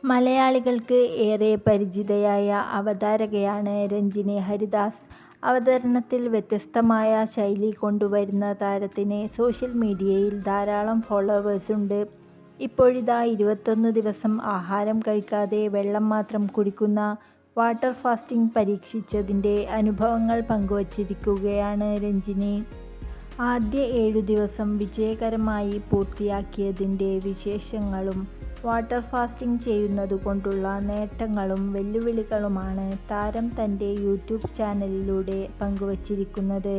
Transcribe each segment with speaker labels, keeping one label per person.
Speaker 1: മലയാളികൾക്ക് ഏറെ പരിചിതയായ അവതാരകയാണ് രഞ്ജിനി ഹരിദാസ്. അവതരണത്തിൽ വ്യത്യസ്തമായ ശൈലി കൊണ്ടുവരുന്ന താരത്തിന് സോഷ്യൽ മീഡിയയിൽ ധാരാളം ഫോളോവേഴ്സുണ്ട്. ഇപ്പോഴിതാ 21 ദിവസം ആഹാരം കഴിക്കാതെ വെള്ളം മാത്രം കുടിക്കുന്ന വാട്ടർ ഫാസ്റ്റിംഗ് പരീക്ഷിച്ചതിൻ്റെ അനുഭവങ്ങൾ പങ്കുവച്ചിരിക്കുകയാണ് രഞ്ജിനി. ആദ്യ 7 ദിവസം വിജയകരമായി പൂർത്തിയാക്കിയതിൻ്റെ വിശേഷങ്ങളും വാട്ടർ ഫാസ്റ്റിംഗ് ചെയ്യുന്നതുകൊണ്ടുള്ള നേട്ടങ്ങളും വെല്ലുവിളികളുമാണ് താരം തൻ്റെ യൂട്യൂബ് ചാനലിലൂടെ പങ്കുവച്ചിരിക്കുന്നത്.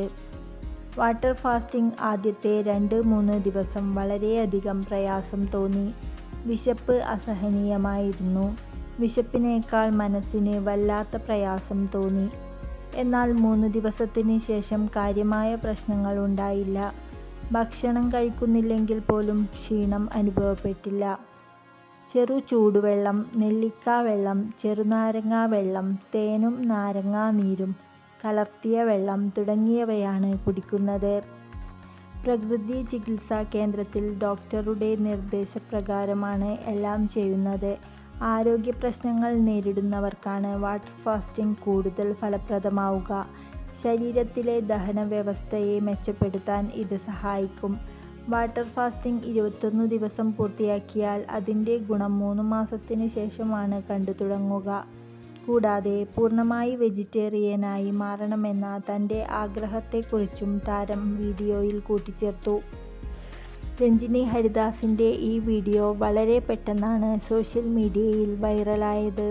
Speaker 1: വാട്ടർ ഫാസ്റ്റിംഗ് ആദ്യത്തെ 2-3 ദിവസം വളരെയധികം പ്രയാസം തോന്നി. വിശപ്പ് അസഹനീയമായിരുന്നു. വിശപ്പിനേക്കാൾ മനസ്സിന് വല്ലാത്ത പ്രയാസം തോന്നി. എന്നാൽ 3 ദിവസത്തിന് ശേഷം കാര്യമായ പ്രശ്നങ്ങൾ ഉണ്ടായില്ല. ഭക്ഷണം കഴിക്കുന്നില്ലെങ്കിൽ പോലും ക്ഷീണം അനുഭവപ്പെട്ടില്ല. ചെറു ചൂടുവെള്ളം, നെല്ലിക്കാ വെള്ളം, ചെറുനാരങ്ങാ വെള്ളം, തേനും നാരങ്ങാ നീരും കലർത്തിയ വെള്ളം തുടങ്ങിയവയാണ് കുടിക്കുന്നത്. പ്രകൃതി ചികിത്സാ കേന്ദ്രത്തിൽ ഡോക്ടറുടെ നിർദ്ദേശപ്രകാരമാണ് എല്ലാം ചെയ്യുന്നത്. ആരോഗ്യ പ്രശ്നങ്ങൾ നേരിടുന്നവർക്കാണ് വാട്ടർ ഫാസ്റ്റിംഗ് കൂടുതൽ ഫലപ്രദമാവുക. ശരീരത്തിലെ ദഹന വ്യവസ്ഥയെ മെച്ചപ്പെടുത്താൻ ഇത് സഹായിക്കും. വാട്ടർ ഫാസ്റ്റിംഗ് 21 ദിവസം പൂർത്തിയാക്കിയാൽ അതിൻ്റെ ഗുണം 3 മാസത്തിന് ശേഷമാണ് കണ്ടു തുടങ്ങുക. കൂടാതെ പൂർണ്ണമായി വെജിറ്റേറിയനായി മാറണമെന്ന തൻ്റെ ആഗ്രഹത്തെക്കുറിച്ചും താരം വീഡിയോയിൽ കൂട്ടിച്ചേർത്തു. രഞ്ജിനി ഹരിദാസിൻ്റെ ഈ വീഡിയോ വളരെ പെട്ടെന്നാണ് സോഷ്യൽ മീഡിയയിൽ വൈറലായത്.